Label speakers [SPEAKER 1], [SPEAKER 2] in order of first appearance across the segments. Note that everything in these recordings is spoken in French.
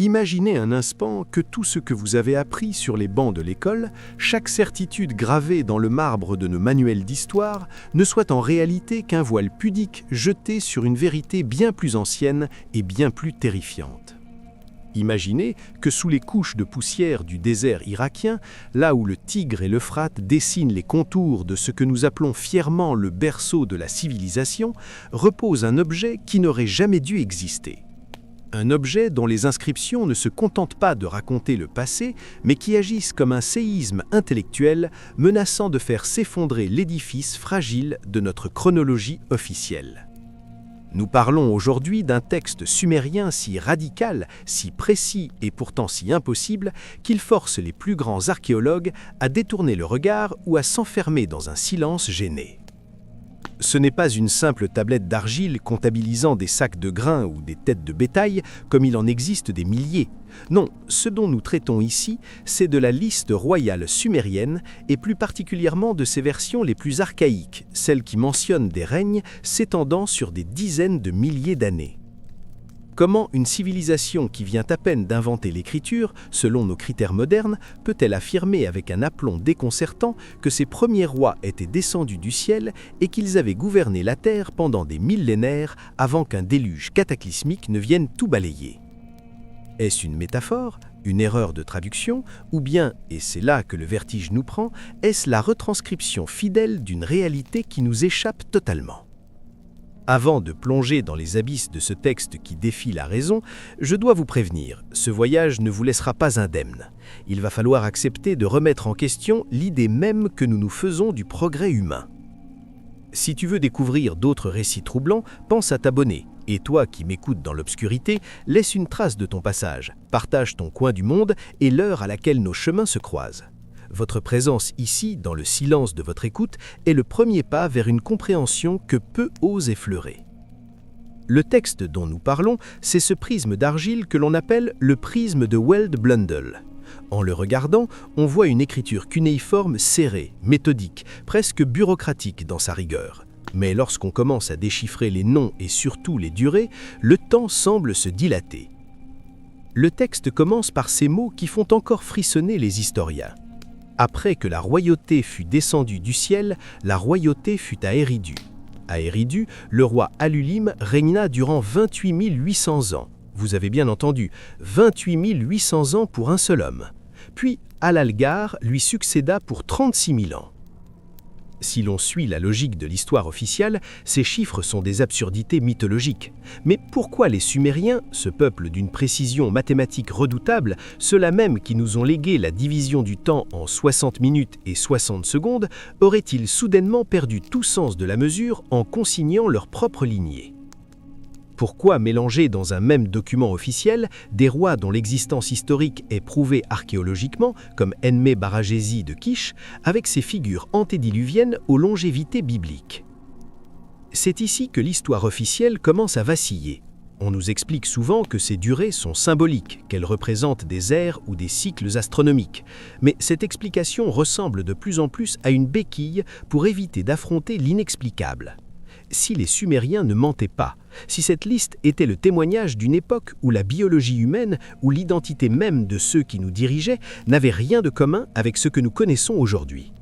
[SPEAKER 1] Imaginez un instant que tout ce que vous avez appris sur les bancs de l'école, chaque certitude gravée dans le marbre de nos manuels d'histoire, ne soit en réalité qu'un voile pudique jeté sur une vérité bien plus ancienne et bien plus terrifiante. Imaginez que sous les couches de poussière du désert irakien, là où le Tigre et l'Euphrate dessinent les contours de ce que nous appelons fièrement le berceau de la civilisation, repose un objet qui n'aurait jamais dû exister. Un objet dont les inscriptions ne se contentent pas de raconter le passé, mais qui agissent comme un séisme intellectuel menaçant de faire s'effondrer l'édifice fragile de notre chronologie officielle. Nous parlons aujourd'hui d'un texte sumérien si radical, si précis et pourtant si impossible qu'il force les plus grands archéologues à détourner le regard ou à s'enfermer dans un silence gêné. Ce n'est pas une simple tablette d'argile comptabilisant des sacs de grains ou des têtes de bétail, comme il en existe des milliers. Non, ce dont nous traitons ici, c'est de la liste royale sumérienne, et plus particulièrement de ses versions les plus archaïques, celles qui mentionnent des règnes s'étendant sur des dizaines de milliers d'années. Comment une civilisation qui vient à peine d'inventer l'écriture, selon nos critères modernes, peut-elle affirmer avec un aplomb déconcertant que ses premiers rois étaient descendus du ciel et qu'ils avaient gouverné la terre pendant des millénaires avant qu'un déluge cataclysmique ne vienne tout balayer? Est-ce une métaphore, une erreur de traduction, ou bien, et c'est là que le vertige nous prend, est-ce la retranscription fidèle d'une réalité qui nous échappe totalement? Avant de plonger dans les abysses de ce texte qui défie la raison, je dois vous prévenir, ce voyage ne vous laissera pas indemne. Il va falloir accepter de remettre en question l'idée même que nous nous faisons du progrès humain. Si tu veux découvrir d'autres récits troublants, pense à t'abonner. Et toi qui m'écoutes dans l'obscurité, laisse une trace de ton passage, partage ton coin du monde et l'heure à laquelle nos chemins se croisent. Votre présence ici, dans le silence de votre écoute, est le premier pas vers une compréhension que peu osent effleurer. Le texte dont nous parlons, c'est ce prisme d'argile que l'on appelle le prisme de Weld-Blundell. En le regardant, on voit une écriture cunéiforme serrée, méthodique, presque bureaucratique dans sa rigueur. Mais lorsqu'on commence à déchiffrer les noms et surtout les durées, le temps semble se dilater. Le texte commence par ces mots qui font encore frissonner les historiens. Après que la royauté fut descendue du ciel, la royauté fut à Eridu. À Eridu, le roi Alulim régna durant 28 800 ans. Vous avez bien entendu, 28 800 ans pour un seul homme. Puis Alalgar lui succéda pour 36 000 ans. Si l'on suit la logique de l'histoire officielle, ces chiffres sont des absurdités mythologiques. Mais pourquoi les Sumériens, ce peuple d'une précision mathématique redoutable, ceux-là même qui nous ont légué la division du temps en 60 minutes et 60 secondes, auraient-ils soudainement perdu tout sens de la mesure en consignant leur propre lignée ? Pourquoi mélanger dans un même document officiel des rois dont l'existence historique est prouvée archéologiquement, comme Enmé Baragési de Kish, avec ces figures antédiluviennes aux longévités bibliques? C'est ici que l'histoire officielle commence à vaciller. On nous explique souvent que ces durées sont symboliques, qu'elles représentent des ères ou des cycles astronomiques. Mais cette explication ressemble de plus en plus à une béquille pour éviter d'affronter l'inexplicable. Si les Sumériens ne mentaient pas, si cette liste était le témoignage d'une époque où la biologie humaine ou l'identité même de ceux qui nous dirigeaient n'avait rien de commun avec ce que nous connaissons aujourd'hui.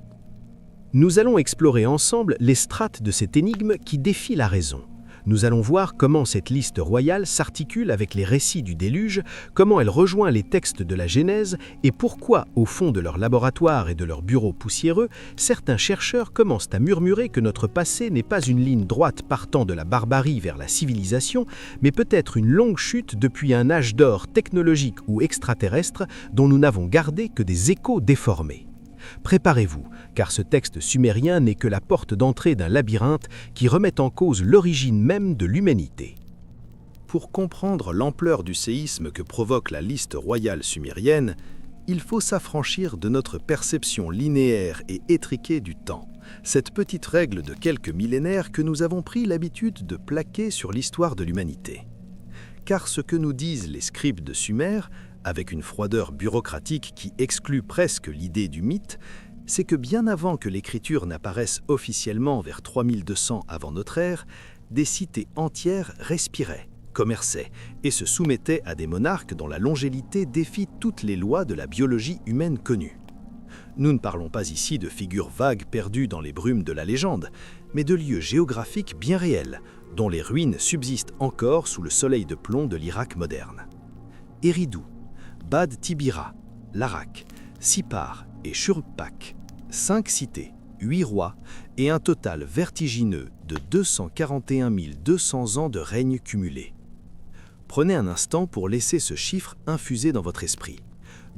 [SPEAKER 1] Nous allons explorer ensemble les strates de cette énigme qui défie la raison. Nous allons voir comment cette liste royale s'articule avec les récits du déluge, comment elle rejoint les textes de la Genèse et pourquoi, au fond de leur laboratoire et de leurs bureaux poussiéreux, certains chercheurs commencent à murmurer que notre passé n'est pas une ligne droite partant de la barbarie vers la civilisation, mais peut-être une longue chute depuis un âge d'or technologique ou extraterrestre dont nous n'avons gardé que des échos déformés. Préparez-vous, car ce texte sumérien n'est que la porte d'entrée d'un labyrinthe qui remet en cause l'origine même de l'humanité. Pour comprendre l'ampleur du séisme que provoque la liste royale sumérienne, il faut s'affranchir de notre perception linéaire et étriquée du temps, cette petite règle de quelques millénaires que nous avons pris l'habitude de plaquer sur l'histoire de l'humanité. Car ce que nous disent les scribes de Sumer, avec une froideur bureaucratique qui exclut presque l'idée du mythe, c'est que bien avant que l'écriture n'apparaisse officiellement vers 3200 avant notre ère, des cités entières respiraient, commerçaient et se soumettaient à des monarques dont la longévité défie toutes les lois de la biologie humaine connues. Nous ne parlons pas ici de figures vagues perdues dans les brumes de la légende, mais de lieux géographiques bien réels, dont les ruines subsistent encore sous le soleil de plomb de l'Irak moderne. Eridu, Bad Tibira, Larak, Sippar et Shuruppak, 5 cités, 8 rois et un total vertigineux de 241 200 ans de règne cumulé. Prenez un instant pour laisser ce chiffre infuser dans votre esprit.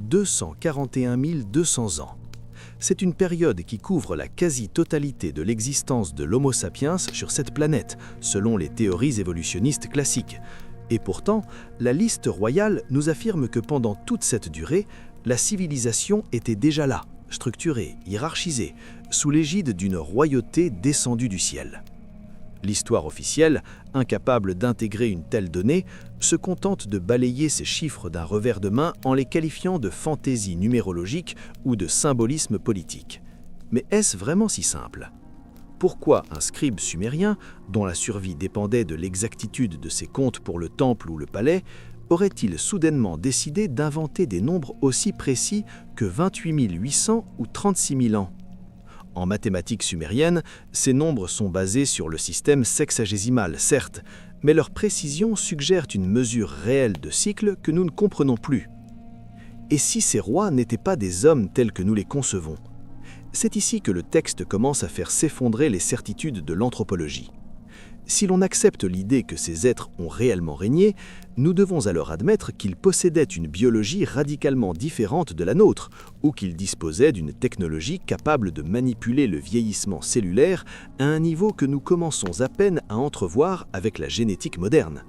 [SPEAKER 1] 241 200 ans. C'est une période qui couvre la quasi-totalité de l'existence de l'Homo sapiens sur cette planète, selon les théories évolutionnistes classiques. Et pourtant, la liste royale nous affirme que pendant toute cette durée, la civilisation était déjà là, structurée, hiérarchisée, sous l'égide d'une royauté descendue du ciel. L'histoire officielle, incapable d'intégrer une telle donnée, se contente de balayer ces chiffres d'un revers de main en les qualifiant de fantaisie numérologique ou de symbolisme politique. Mais est-ce vraiment si simple ? Pourquoi un scribe sumérien, dont la survie dépendait de l'exactitude de ses comptes pour le temple ou le palais, aurait-il soudainement décidé d'inventer des nombres aussi précis que 28 800 ou 36 000 ans ? En mathématiques sumériennes, ces nombres sont basés sur le système sexagésimal, certes, mais leur précision suggère une mesure réelle de cycle que nous ne comprenons plus. Et si ces rois n'étaient pas des hommes tels que nous les concevons ? C'est ici que le texte commence à faire s'effondrer les certitudes de l'anthropologie. Si l'on accepte l'idée que ces êtres ont réellement régné, nous devons alors admettre qu'ils possédaient une biologie radicalement différente de la nôtre, ou qu'ils disposaient d'une technologie capable de manipuler le vieillissement cellulaire à un niveau que nous commençons à peine à entrevoir avec la génétique moderne.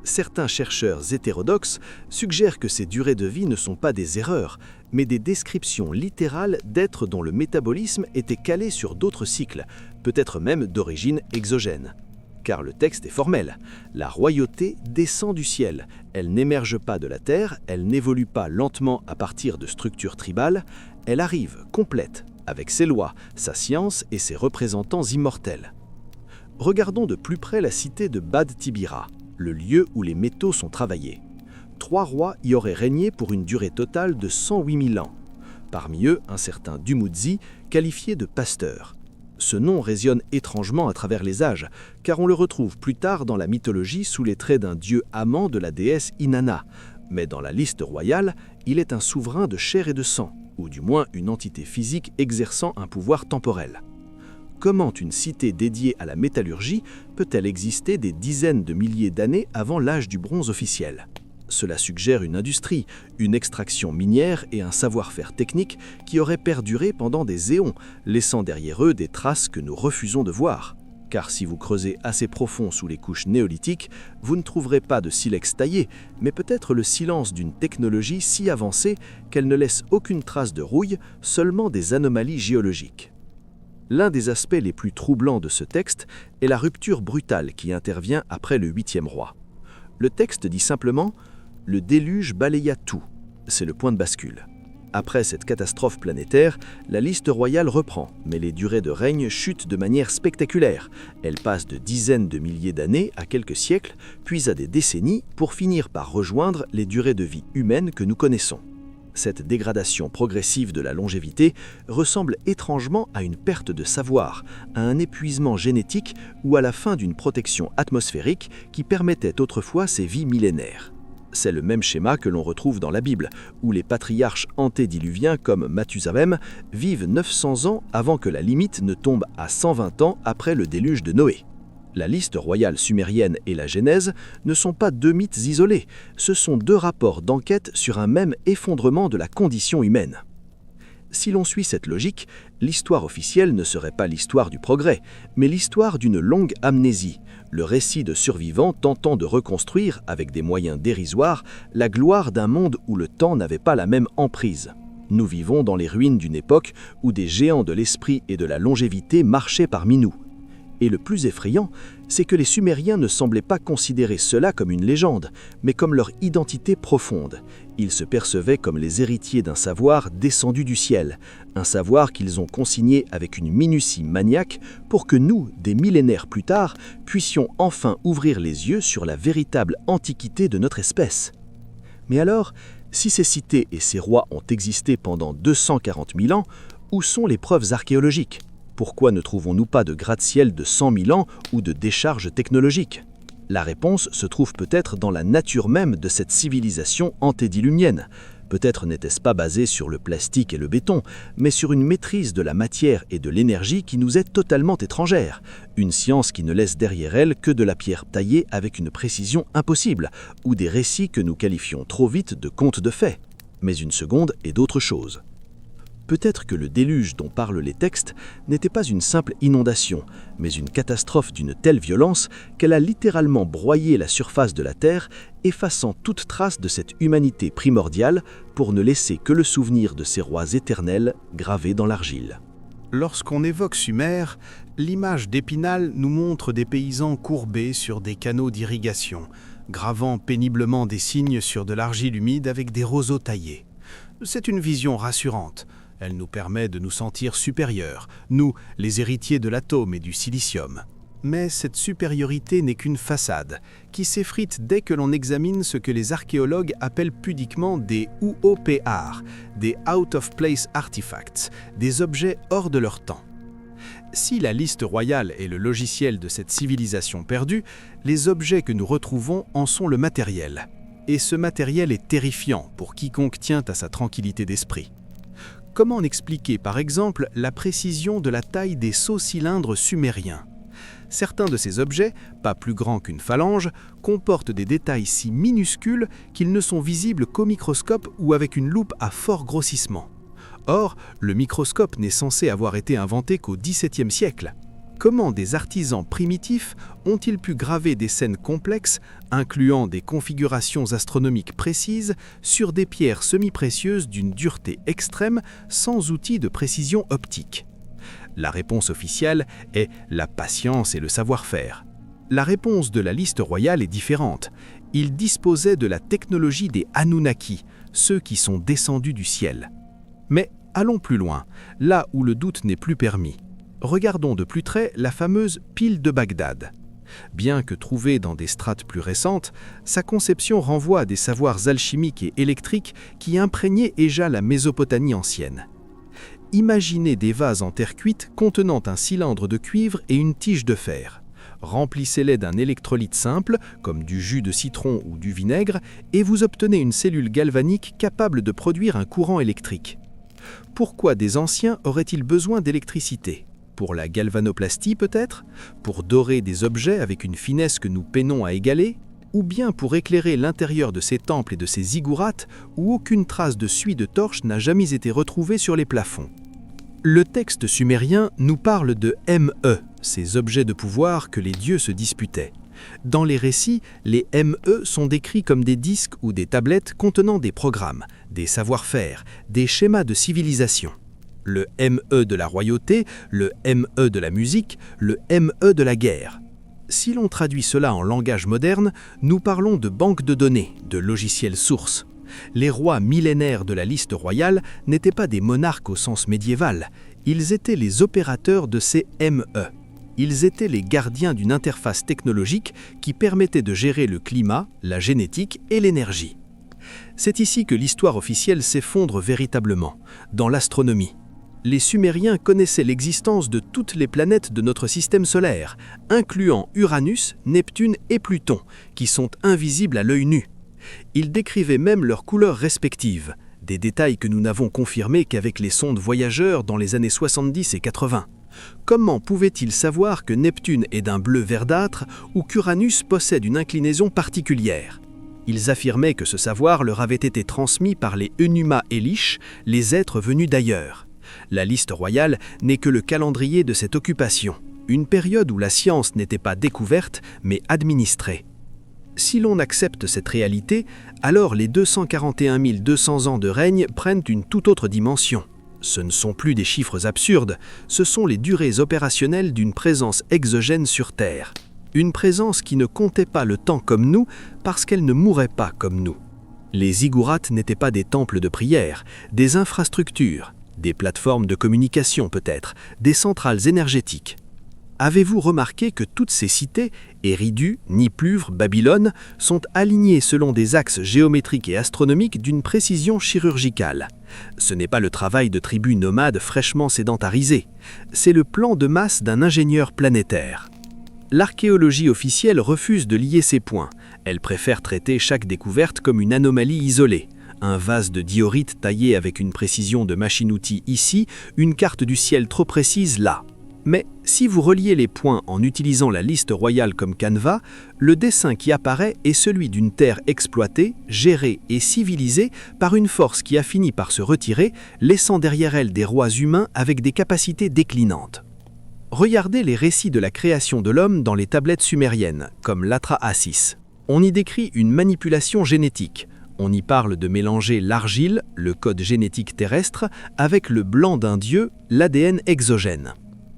[SPEAKER 1] Certains chercheurs hétérodoxes suggèrent que ces durées de vie ne sont pas des erreurs, mais des descriptions littérales d'êtres dont le métabolisme était calé sur d'autres cycles, peut-être même d'origine exogène. Car le texte est formel. La royauté descend du ciel. Elle n'émerge pas de la terre, elle n'évolue pas lentement à partir de structures tribales, elle arrive complète, avec ses lois, sa science et ses représentants immortels. Regardons de plus près la cité de Bad Tibira, le lieu où les métaux sont travaillés. 3 rois y auraient régné pour une durée totale de 108 000 ans. Parmi eux, un certain Dumudzi, qualifié de pasteur. Ce nom résonne étrangement à travers les âges, car on le retrouve plus tard dans la mythologie sous les traits d'un dieu amant de la déesse Inanna. Mais dans la liste royale, il est un souverain de chair et de sang, ou du moins une entité physique exerçant un pouvoir temporel. Comment une cité dédiée à la métallurgie peut-elle exister des dizaines de milliers d'années avant l'âge du bronze officiel ? Cela suggère une industrie, une extraction minière et un savoir-faire technique qui auraient perduré pendant des éons, laissant derrière eux des traces que nous refusons de voir. Car si vous creusez assez profond sous les couches néolithiques, vous ne trouverez pas de silex taillé, mais peut-être le silence d'une technologie si avancée qu'elle ne laisse aucune trace de rouille, seulement des anomalies géologiques. L'un des aspects les plus troublants de ce texte est la rupture brutale qui intervient après le 8e roi. Le texte dit simplement « Le déluge balaya tout », c'est le point de bascule. Après cette catastrophe planétaire, la liste royale reprend, mais les durées de règne chutent de manière spectaculaire. Elles passent de dizaines de milliers d'années à quelques siècles, puis à des décennies, pour finir par rejoindre les durées de vie humaines que nous connaissons. Cette dégradation progressive de la longévité ressemble étrangement à une perte de savoir, à un épuisement génétique ou à la fin d'une protection atmosphérique qui permettait autrefois ces vies millénaires. C'est le même schéma que l'on retrouve dans la Bible, où les patriarches antédiluviens comme Mathusalem vivent 900 ans avant que la limite ne tombe à 120 ans après le déluge de Noé. La liste royale sumérienne et la Genèse ne sont pas 2 mythes isolés, ce sont 2 rapports d'enquête sur un même effondrement de la condition humaine. Si l'on suit cette logique, l'histoire officielle ne serait pas l'histoire du progrès, mais l'histoire d'une longue amnésie, le récit de survivants tentant de reconstruire, avec des moyens dérisoires, la gloire d'un monde où le temps n'avait pas la même emprise. Nous vivons dans les ruines d'une époque où des géants de l'esprit et de la longévité marchaient parmi nous. Et le plus effrayant, c'est que les Sumériens ne semblaient pas considérer cela comme une légende, mais comme leur identité profonde. Ils se percevaient comme les héritiers d'un savoir descendu du ciel, un savoir qu'ils ont consigné avec une minutie maniaque pour que nous, des millénaires plus tard, puissions enfin ouvrir les yeux sur la véritable antiquité de notre espèce. Mais alors, si ces cités et ces rois ont existé pendant 240 000 ans, où sont les preuves archéologiques ? Pourquoi ne trouvons-nous pas de gratte-ciel de 100 000 ans ou de décharges technologiques ? La réponse se trouve peut-être dans la nature même de cette civilisation antédiluvienne. Peut-être n'était-ce pas basé sur le plastique et le béton, mais sur une maîtrise de la matière et de l'énergie qui nous est totalement étrangère. Une science qui ne laisse derrière elle que de la pierre taillée avec une précision impossible, ou des récits que nous qualifions trop vite de contes de fées. Mais une seconde est d'autre chose. Peut-être que le déluge dont parlent les textes n'était pas une simple inondation, mais une catastrophe d'une telle violence qu'elle a littéralement broyé la surface de la Terre, effaçant toute trace de cette humanité primordiale pour ne laisser que le souvenir de ces rois éternels gravés dans l'argile.
[SPEAKER 2] Lorsqu'on évoque Sumer, l'image d'Épinal nous montre des paysans courbés sur des canaux d'irrigation, gravant péniblement des signes sur de l'argile humide avec des roseaux taillés. C'est une vision rassurante. Elle nous permet de nous sentir supérieurs, nous, les héritiers de l'atome et du silicium. Mais cette supériorité n'est qu'une façade, qui s'effrite dès que l'on examine ce que les archéologues appellent pudiquement des UOPR, des Out of Place Artifacts, des objets hors de leur temps. Si la liste royale est le logiciel de cette civilisation perdue, les objets que nous retrouvons en sont le matériel. Et ce matériel est terrifiant pour quiconque tient à sa tranquillité d'esprit. Comment expliquer par exemple la précision de la taille des sceaux cylindres sumériens ? Certains de ces objets, pas plus grands qu'une phalange, comportent des détails si minuscules qu'ils ne sont visibles qu'au microscope ou avec une loupe à fort grossissement. Or, le microscope n'est censé avoir été inventé qu'au XVIIe siècle. Comment des artisans primitifs ont-ils pu graver des scènes complexes, incluant des configurations astronomiques précises, sur des pierres semi-précieuses d'une dureté extrême, sans outils de précision optique ? La réponse officielle est la patience et le savoir-faire. La réponse de la liste royale est différente. Ils disposaient de la technologie des Anunnaki, ceux qui sont descendus du ciel. Mais allons plus loin, là où le doute n'est plus permis. Regardons de plus près la fameuse pile de Bagdad. Bien que trouvée dans des strates plus récentes, sa conception renvoie à des savoirs alchimiques et électriques qui imprégnaient déjà la Mésopotamie ancienne. Imaginez des vases en terre cuite contenant un cylindre de cuivre et une tige de fer. Remplissez-les d'un électrolyte simple, comme du jus de citron ou du vinaigre, et vous obtenez une cellule galvanique capable de produire un courant électrique. Pourquoi des anciens auraient-ils besoin d'électricité ? Pour la galvanoplastie peut-être ? Pour dorer des objets avec une finesse que nous peinons à égaler ? Ou bien pour éclairer l'intérieur de ces temples et de ces ziggourats où aucune trace de suie de torche n'a jamais été retrouvée sur les plafonds ? Le texte sumérien nous parle de ME, ces objets de pouvoir que les dieux se disputaient. Dans les récits, les ME sont décrits comme des disques ou des tablettes contenant des programmes, des savoir-faire, des schémas de civilisation. Le ME de la royauté, le ME de la musique, le ME de la guerre. Si l'on traduit cela en langage moderne, nous parlons de banques de données, de logiciels sources. Les rois millénaires de la liste royale n'étaient pas des monarques au sens médiéval, ils étaient les opérateurs de ces ME. Ils étaient les gardiens d'une interface technologique qui permettait de gérer le climat, la génétique et l'énergie. C'est ici que l'histoire officielle s'effondre véritablement, dans l'astronomie. Les Sumériens connaissaient l'existence de toutes les planètes de notre système solaire, incluant Uranus, Neptune et Pluton, qui sont invisibles à l'œil nu. Ils décrivaient même leurs couleurs respectives, des détails que nous n'avons confirmés qu'avec les sondes voyageurs dans les années 70 et 80. Comment pouvaient-ils savoir que Neptune est d'un bleu verdâtre ou qu'Uranus possède une inclinaison particulière ? Ils affirmaient que ce savoir leur avait été transmis par les Enuma Elish, les êtres venus d'ailleurs. La liste royale n'est que le calendrier de cette occupation, une période où la science n'était pas découverte, mais administrée. Si l'on accepte cette réalité, alors les 241 200 ans de règne prennent une toute autre dimension. Ce ne sont plus des chiffres absurdes, ce sont les durées opérationnelles d'une présence exogène sur Terre.
[SPEAKER 1] Une présence qui ne comptait pas le temps comme nous parce qu'elle ne mourait pas comme nous. Les ziggourats n'étaient pas des temples de prière, des infrastructures, des plateformes de communication peut-être, des centrales énergétiques. Avez-vous remarqué que toutes ces cités, Eridu, Nippur, Babylone, sont alignées selon des axes géométriques et astronomiques d'une précision chirurgicale? Ce n'est pas le travail de tribus nomades fraîchement sédentarisées, c'est le plan de masse d'un ingénieur planétaire. L'archéologie officielle refuse de lier ces points. Elle préfère traiter chaque découverte comme une anomalie isolée. Un vase de diorite taillé avec une précision de machine-outil ici, une carte du ciel trop précise là. Mais si vous reliez les points en utilisant la liste royale comme canevas, le dessin qui apparaît est celui d'une terre exploitée, gérée et civilisée par une force qui a fini par se retirer, laissant derrière elle des rois humains avec des capacités déclinantes. Regardez les récits de la création de l'homme dans les tablettes sumériennes, comme l'Atra-Assis. On y décrit une manipulation génétique. On y parle de mélanger l'argile, le code génétique terrestre, avec le blanc d'un dieu, l'ADN exogène.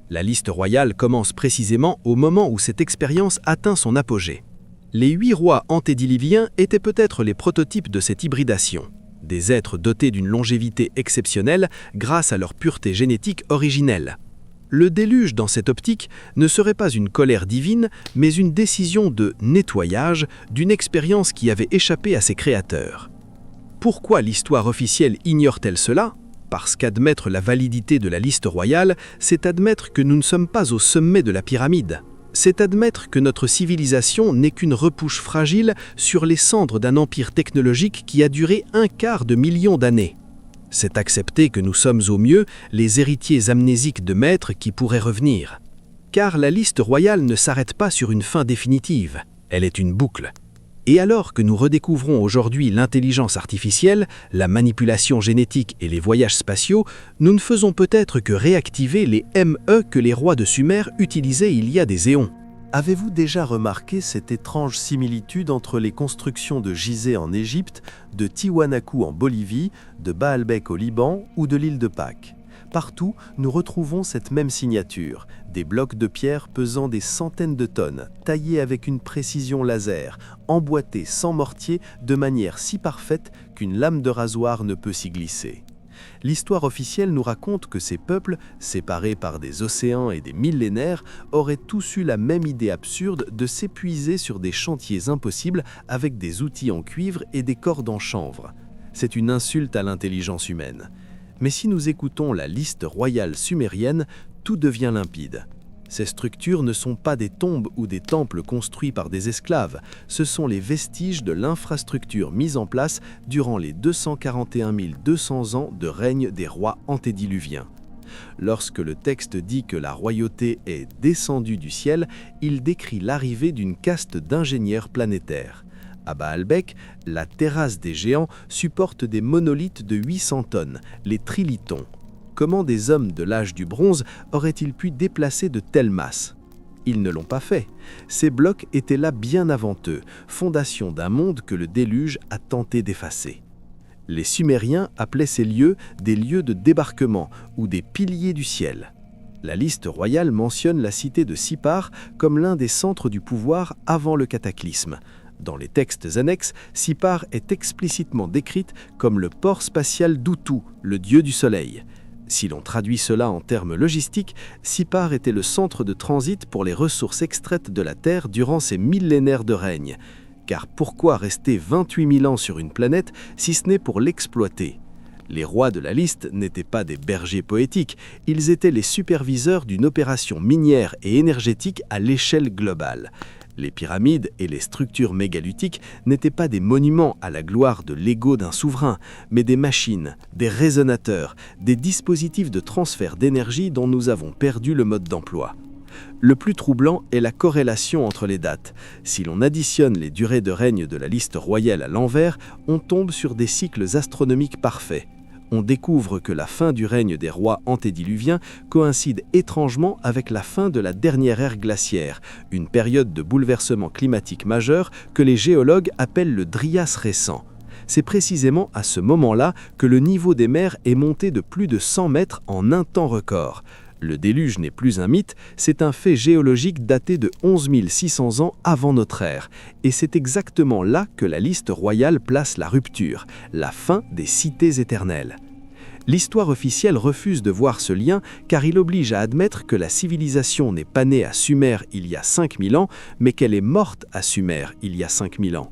[SPEAKER 1] La liste royale commence précisément au moment où cette expérience atteint son apogée. Les 8 rois antédiluviens étaient peut-être les prototypes de cette hybridation. Des êtres dotés d'une longévité exceptionnelle grâce à leur pureté génétique originelle. Le déluge dans cette optique ne serait pas une colère divine, mais une décision de nettoyage d'une expérience qui avait échappé à ses créateurs. Pourquoi l'histoire officielle ignore-t-elle cela ? Parce qu'admettre la validité de la liste royale, c'est admettre que nous ne sommes pas au sommet de la pyramide. C'est admettre que notre civilisation n'est qu'une repouche fragile sur les cendres d'un empire technologique qui a duré 1/4 de million d'années. C'est accepter que nous sommes au mieux les héritiers amnésiques de maîtres qui pourraient revenir. Car la liste royale ne s'arrête pas sur une fin définitive, elle est une boucle. Et alors que nous redécouvrons aujourd'hui l'intelligence artificielle, la manipulation génétique et les voyages spatiaux, nous ne faisons peut-être que réactiver les ME que les rois de Sumer utilisaient il y a des éons.
[SPEAKER 3] Avez-vous déjà remarqué cette étrange similitude entre les constructions de Gizeh en Égypte, de Tiwanaku en Bolivie, de Baalbek au Liban ou de l'île de Pâques ? Partout, nous retrouvons cette même signature, des blocs de pierre pesant des centaines de tonnes, taillés avec une précision laser, emboîtés sans mortier de manière si parfaite qu'une lame de rasoir ne peut s'y glisser. L'histoire officielle nous raconte que ces peuples, séparés par des océans et des millénaires, auraient tous eu la même idée absurde de s'épuiser sur des chantiers impossibles avec des outils en cuivre et des cordes en chanvre. C'est une insulte à l'intelligence humaine. Mais si nous écoutons la liste royale sumérienne, tout devient limpide. Ces structures ne sont pas des tombes ou des temples construits par des esclaves, ce sont les vestiges de l'infrastructure mise en place durant les 241 200 ans de règne des rois antédiluviens. Lorsque le texte dit que la royauté est descendue du ciel, il décrit l'arrivée d'une caste d'ingénieurs planétaires. À Baalbek, la terrasse des géants supporte des monolithes de 800 tonnes, les trilitons. Comment des hommes de l'âge du bronze auraient-ils pu déplacer de telles masses ? Ils ne l'ont pas fait. Ces blocs étaient là bien avant eux, fondation d'un monde que le déluge a tenté d'effacer. Les Sumériens appelaient ces lieux des lieux de débarquement ou des piliers du ciel. La liste royale mentionne la cité de Sippar comme l'un des centres du pouvoir avant le cataclysme. Dans les textes annexes, Sippar est explicitement décrite comme le port spatial d'Utu, le dieu du soleil. Si l'on traduit cela en termes logistiques, Sippar était le centre de transit pour les ressources extraites de la Terre durant ces millénaires de règne. Car pourquoi rester 28 000 ans sur une planète si ce n'est pour l'exploiter ? Les rois de la liste n'étaient pas des bergers poétiques, ils étaient les superviseurs d'une opération minière et énergétique à l'échelle globale. Les pyramides et les structures mégalithiques n'étaient pas des monuments à la gloire de l'ego d'un souverain, mais des machines, des résonateurs, des dispositifs de transfert d'énergie dont nous avons perdu le mode d'emploi. Le plus troublant est la corrélation entre les dates. Si l'on additionne les durées de règne de la liste royale à l'envers, on tombe sur des cycles astronomiques parfaits. On découvre que la fin du règne des rois antédiluviens coïncide étrangement avec la fin de la dernière ère glaciaire, une période de bouleversement climatique majeur que les géologues appellent le Dryas récent. C'est précisément à ce moment-là que le niveau des mers est monté de plus de 100 mètres en un temps record.
[SPEAKER 1] Le déluge n'est plus un mythe, c'est un fait géologique daté de 11 600 ans avant notre ère, et c'est exactement là que la liste royale place la rupture, la fin des cités éternelles. L'histoire officielle refuse de voir ce lien car il oblige à admettre que la civilisation n'est pas née à Sumer il y a 5000 ans, mais qu'elle est morte à Sumer il y a 5000 ans.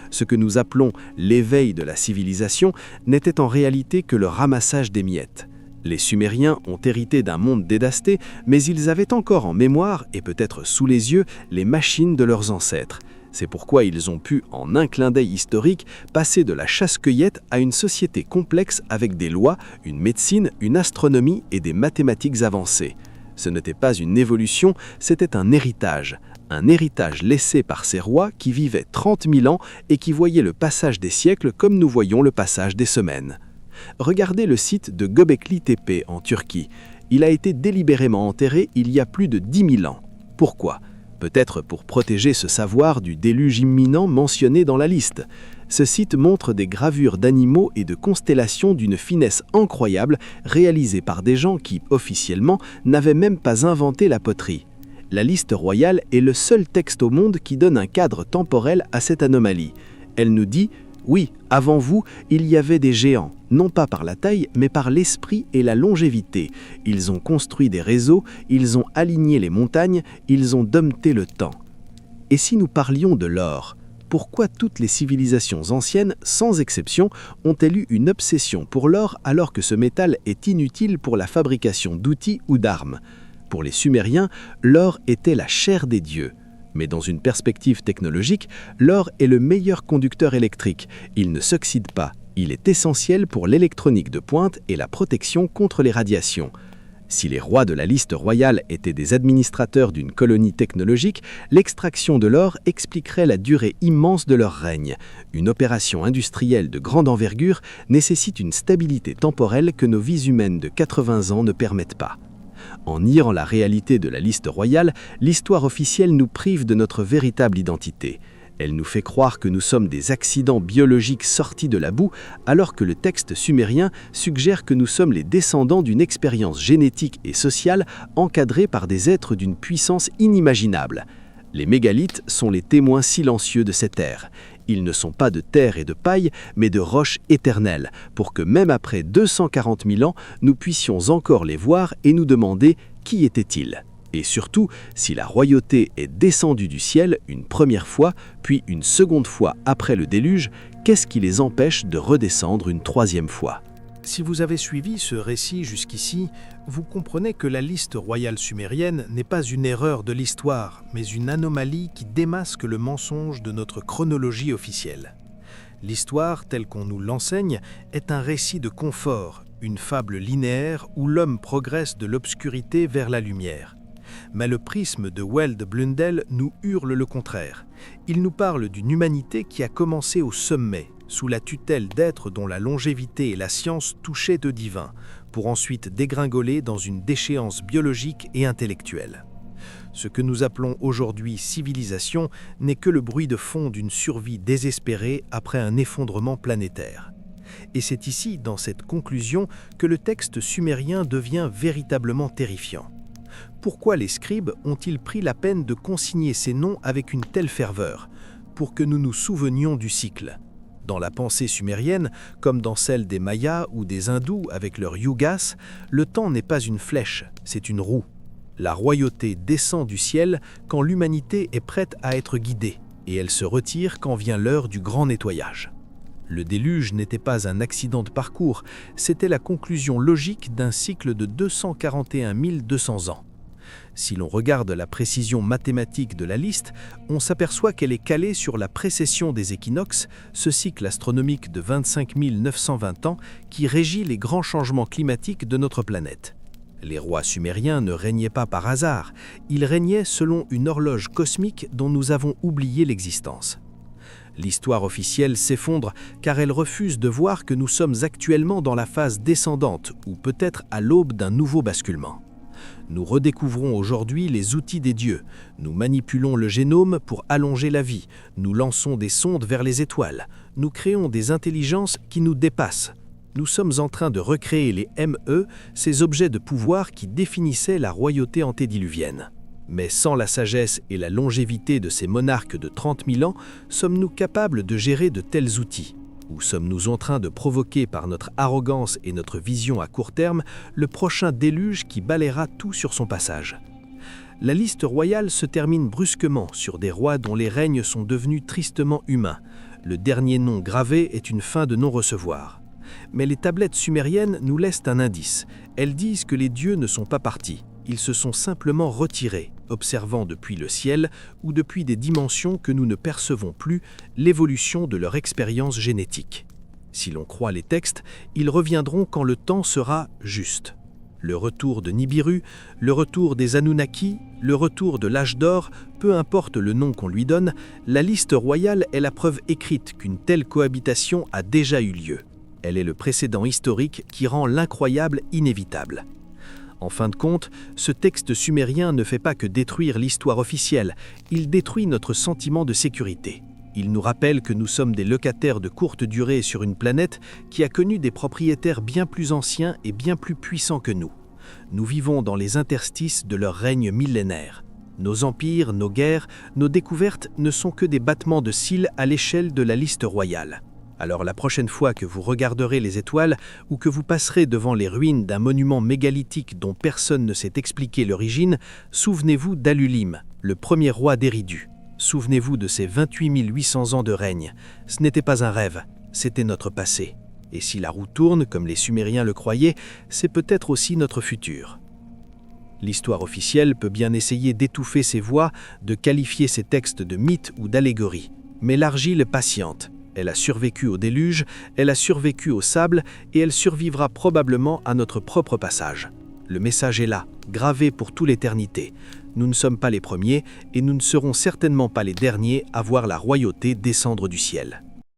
[SPEAKER 1] Ce que nous appelons l'éveil de la civilisation n'était en réalité que le ramassage des miettes. Les Sumériens ont hérité d'un monde dévasté, mais ils avaient encore en mémoire, et peut-être sous les yeux, les machines de leurs ancêtres. C'est pourquoi ils ont pu, en un clin d'œil historique, passer de la chasse-cueillette à une société complexe avec des lois, une médecine, une astronomie et des mathématiques avancées. Ce n'était pas une évolution, c'était un héritage laissé par ces rois qui vivaient 30 000 ans et qui voyaient le passage des siècles comme nous voyons le passage des semaines. Regardez le site de Göbekli Tepe en Turquie. Il a été délibérément enterré il y a plus de 10 000 ans. Pourquoi ? Peut-être pour protéger ce savoir du déluge imminent mentionné dans la liste. Ce site montre des gravures d'animaux et de constellations d'une finesse incroyable réalisées par des gens qui, officiellement, n'avaient même pas inventé la poterie. La liste royale est le seul texte au monde qui donne un cadre temporel à cette anomalie. Elle nous dit « Oui, avant vous, il y avait des géants, non pas par la taille, mais par l'esprit et la longévité. Ils ont construit des réseaux, ils ont aligné les montagnes, ils ont dompté le temps. » Et si nous parlions de l'or, pourquoi toutes les civilisations anciennes, sans exception, ont-elles eu une obsession pour l'or alors que ce métal est inutile pour la fabrication d'outils ou d'armes ? Pour les Sumériens, l'or était la chair des dieux. Mais dans une perspective technologique, l'or est le meilleur conducteur électrique. Il ne s'oxyde pas. Il est essentiel pour l'électronique de pointe et la protection contre les radiations. Si les rois de la liste royale étaient des administrateurs d'une colonie technologique, l'extraction de l'or expliquerait la durée immense de leur règne. Une opération industrielle de grande envergure nécessite une stabilité temporelle que nos vies humaines de 80 ans ne permettent pas. En niant la réalité de la liste royale, l'histoire officielle nous prive de notre véritable identité. Elle nous fait croire que nous sommes des accidents biologiques sortis de la boue, alors que le texte sumérien suggère que nous sommes les descendants d'une expérience génétique et sociale encadrée par des êtres d'une puissance inimaginable. Les mégalithes sont les témoins silencieux de cette ère. Ils ne sont pas de terre et de paille, mais de roches éternelles, pour que même après 240 000 ans, nous puissions encore les voir et nous demander qui étaient-ils. Et surtout, si la royauté est descendue du ciel une première fois, puis une seconde fois après le déluge, qu'est-ce qui les empêche de redescendre une troisième fois ?
[SPEAKER 2] Si vous avez suivi ce récit jusqu'ici, vous comprenez que la liste royale sumérienne n'est pas une erreur de l'histoire, mais une anomalie qui démasque le mensonge de notre chronologie officielle. L'histoire, telle qu'on nous l'enseigne, est un récit de confort, une fable linéaire où l'homme progresse de l'obscurité vers la lumière. Mais le prisme de Weld Blundell nous hurle le contraire. Il nous parle d'une humanité qui a commencé au sommet, sous la tutelle d'êtres dont la longévité et la science touchaient de divin, pour ensuite dégringoler dans une déchéance biologique et intellectuelle. Ce que nous appelons aujourd'hui civilisation n'est que le bruit de fond d'une survie désespérée après un effondrement planétaire. Et c'est ici, dans cette conclusion, que le texte sumérien devient véritablement terrifiant. Pourquoi les scribes ont-ils pris la peine de consigner ces noms avec une telle ferveur ? Pour que nous nous souvenions du cycle. Dans la pensée sumérienne, comme dans celle des Mayas ou des Hindous avec leurs yugas, le temps n'est pas une flèche, c'est une roue. La royauté descend du ciel quand l'humanité est prête à être guidée, et elle se retire quand vient l'heure du grand nettoyage. Le déluge n'était pas un accident de parcours, c'était la conclusion logique d'un cycle de 241 200 ans. Si l'on regarde la précision mathématique de la liste, on s'aperçoit qu'elle est calée sur la précession des équinoxes, ce cycle astronomique de 25 920 ans qui régit les grands changements climatiques de notre planète. Les rois sumériens ne régnaient pas par hasard, ils régnaient selon une horloge cosmique dont nous avons oublié l'existence. L'histoire officielle s'effondre car elle refuse de voir que nous sommes actuellement dans la phase descendante ou peut-être à l'aube d'un nouveau basculement. Nous redécouvrons aujourd'hui les outils des dieux. Nous manipulons le génome pour allonger la vie. Nous lançons des sondes vers les étoiles. Nous créons des intelligences qui nous dépassent. Nous sommes en train de recréer les ME, ces objets de pouvoir qui définissaient la royauté antédiluvienne. Mais sans la sagesse et la longévité de ces monarques de 30 000 ans, sommes-nous capables de gérer de tels outils? Ou sommes-nous en train de provoquer par notre arrogance et notre vision à court terme le prochain déluge qui balayera tout sur son passage? La liste royale se termine brusquement sur des rois dont les règnes sont devenus tristement humains. Le dernier nom gravé est une fin de non-recevoir. Mais les tablettes sumériennes nous laissent un indice. Elles disent que les dieux ne sont pas partis. Ils se sont simplement retirés, observant depuis le ciel ou depuis des dimensions que nous ne percevons plus l'évolution de leur expérience génétique. Si l'on croit les textes, ils reviendront quand le temps sera juste. Le retour de Nibiru, le retour des Anunnaki, le retour de l'âge d'or, peu importe le nom qu'on lui donne, la liste royale est la preuve écrite qu'une telle cohabitation a déjà eu lieu. Elle est le précédent historique qui rend l'incroyable inévitable. En fin de compte, ce texte sumérien ne fait pas que détruire l'histoire officielle, il détruit notre sentiment de sécurité. Il nous rappelle que nous sommes des locataires de courte durée sur une planète qui a connu des propriétaires bien plus anciens et bien plus puissants que nous. Nous vivons dans les interstices de leur règne millénaire. Nos empires, nos guerres, nos découvertes ne sont que des battements de cils à l'échelle de la liste royale. Alors la prochaine fois que vous regarderez les étoiles ou que vous passerez devant les ruines d'un monument mégalithique dont personne ne s'est expliqué l'origine, souvenez-vous d'Alulim, le premier roi d'Éridu. Souvenez-vous de ses 28 800 ans de règne. Ce n'était pas un rêve, c'était notre passé. Et si la roue tourne, comme les Sumériens le croyaient, c'est peut-être aussi notre futur. L'histoire officielle peut bien essayer d'étouffer ces voix, de qualifier ces textes de mythes ou d'allégories. Mais l'argile patiente. Elle a survécu au déluge, elle a survécu au sable et elle survivra probablement à notre propre passage. Le message est là, gravé pour toute l'éternité. Nous ne sommes pas les premiers et nous ne serons certainement pas les derniers à voir la royauté descendre du ciel.